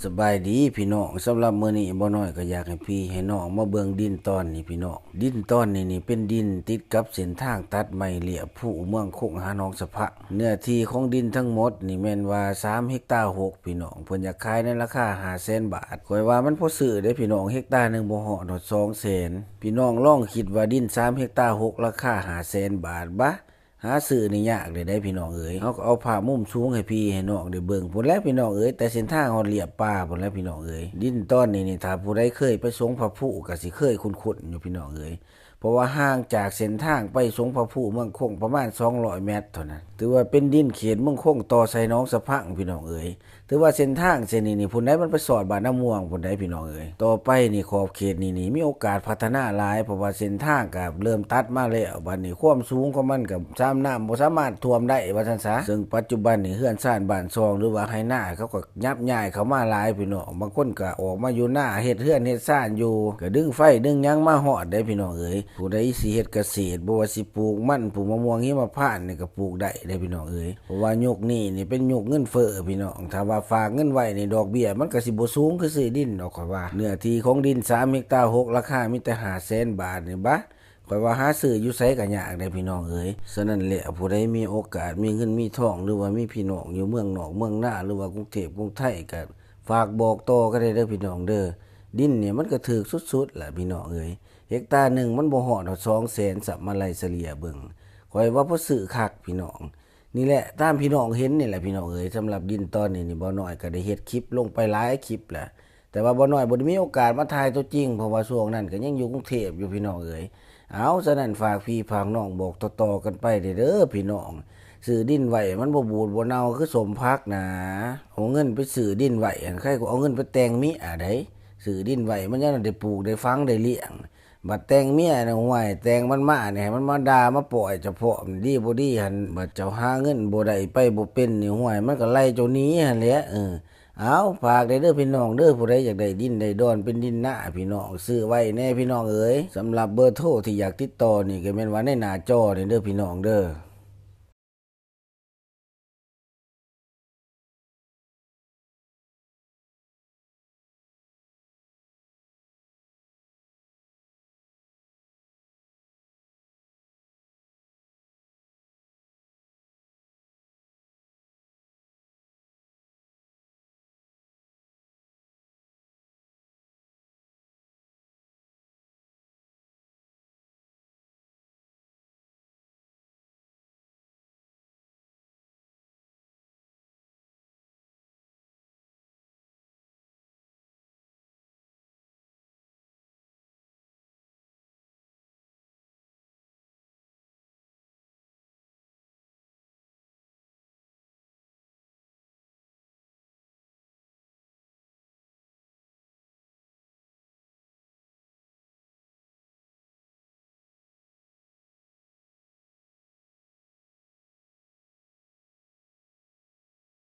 สบายดีพี่น้องสำหรับมื้อนี้บ่น้อยก็อยากให้พี่ให้น้องมาเบิ่งดินตอนนี้พี่น้องดินตอนนี้นี่เป็นดินติดกับเส้นทางตัดไม้เลี่ยผู้เมืองคงหาหนองสะพะเนื้อที่ของดินทั้งหมดนี่แม่นว่า3เฮกตาร์6พี่น้องเพิ่นอยากขายในราคา 500,000 บาทข้อยว่ามันพอซื้อได้พี่น้องเฮกตาร์นึงบ่ฮอด 200,000พี่น้องลองคิดว่าดิน3เฮกตาร์6ราคา 500,000 บาทบะหาซื้อนี่ยากเลยได้พี่น้องเอ๋ยเขาก็เอาผ้ามุมสูงให้พี่ให้น้องได้เบิ่งพุ่นแล้วพี่น้องเอ๋ยแต่เส้นทางฮอดเลียบป่าพุ่นแล้วพี่น้องเอ๋ยดินตอนนี้นี่ถ้าผู้ใดเคยไปสงพระผู้ก็สิเคยคุ้นๆอยู่พี่น้องเอ๋ยเพราะว่าห่างจากเส้นทางไปสงพระผู้เมืองคงประมาณ200 เมตรเท่านั้นถือว่าเป็นดินเขตเมืองคงต่อใส่น้องสะพังพี่น้องเอ๋ยถือว่าเส้นทางเส้นนี้นี่พุ่นใดมันไปสอดบ้านน้ำม่วงพุ่นใดพี่น้องเอ๋ยต่อไปนี่ขอบเขตนี่มีโอกาสพัฒนาหลายเพราะว่าเส้นทางก็เริ่มตัดมาแล้วบัดนี้ความสูงของมันก็ซ้ำน้ำบ่สามารถท่วมได้ว่าซั่นซะซึ่งปัจจุบันนี่เฮือนซ่านบ้านซองหรือว่าไหหน้าเขาก็ยับย้ายเข้ามาหลายพี่น้องบางคนก็ออกมาอยู่หน้าเฮ็ดเฮือนเฮ็ดซ่านอยู่ก็ดึงไฟดึงหยังมาฮอดได้พี่น้องเอ๋ยผู้ใดสิเฮ็ดเกษตรบ่ว่าสิปลูกมันปลูกมะม่วงหิมพานต์นี่ก็ปลูกได้พี่น้องเอ๋ยเพราะว่ายุคนี้นี่เป็นยุคเงินเฟ้อพี่น้องถ้าว่าฝากเงินไว้นี่ดอกเบี้ยมันก็สิบ่สูงคือซื้อดินดอกข่อยว่าเนื้อที่ของดิน3เฮกตาร์6ราคามีแต่ 500,000 บาทนี่บะข่อยว่าหาซื้ออยู่ไสก็ยากได้พี่น้องเอ๋ยฉะนั้นแหละผู้ใดมีโอกาสมีเงินมีทองหรือว่ามีพี่น้องอยู่เมืองนอกเมืองนาหรือว่ากรุงเทพกรุงไทยก็ฝากบอกต่อก็ได้เด้อพี่น้องเด้อดินเนี่ยมันก็ถูกสุดๆแหละพี่น้องเอ๋ยเฮกตาร์นึงมันบ่ฮอด200,000สับมาไล่เฉลี่ยเบิ่งข่อยว่าบ่ซื้อคักพี่น้องนี่แหละตามพี่น้องเห็นนี่แหละพี่น้องเอ๋ยสำหรับดินตอนนี้นี่บ่น้อยก็ได้เฮ็ดคลิปลงไปหลายคลิปแหละแต่ว่าบ่น้อยบ่ได้มีโอกาสมาถ่ายตัวจริงเพราะว่าช่วงนั้นก็ยังอยู่กรุงเทพอยู่พี่น้องเอ๋ยเอาฉะนั้นฝากพี่ฝากน้องบอกต่อๆกันไปเด้อพี่น้องซื้อดินไว้มันบ่บูดบ่เน่าคือสมพักนะเอาเงินไปซื้อดินไว้ใครก็เอาเงินไปแต่งมิได้ซื้อดินไว้มันยังได้ปลูกได้ฝังได้เลี้ยงบัดแต่งเมียน่ะห่วยแต่งมันมาเนี่ยมันมาด่ามาปล่อยเฉพาะมันดีบ่ดีหั่นบัดเจ้าหาเงินบ่ได้ไปบ่เป็นนี่ห่วยมันก็ไล่เจ้าหนี้หั่นแหละเอาฝากได้เด้อพี่น้องเด้อผู้ใดอยากได้ดินได้ดอนเป็นดินหน้าพี่น้องซื้อไว้แน่พี่น้องเอ๋ยสำหรับเบอร์โทรที่อยากติดต่อนี่ก็แม่นว่าในหน้าจอนี่เด้อพี่น้องเด้อ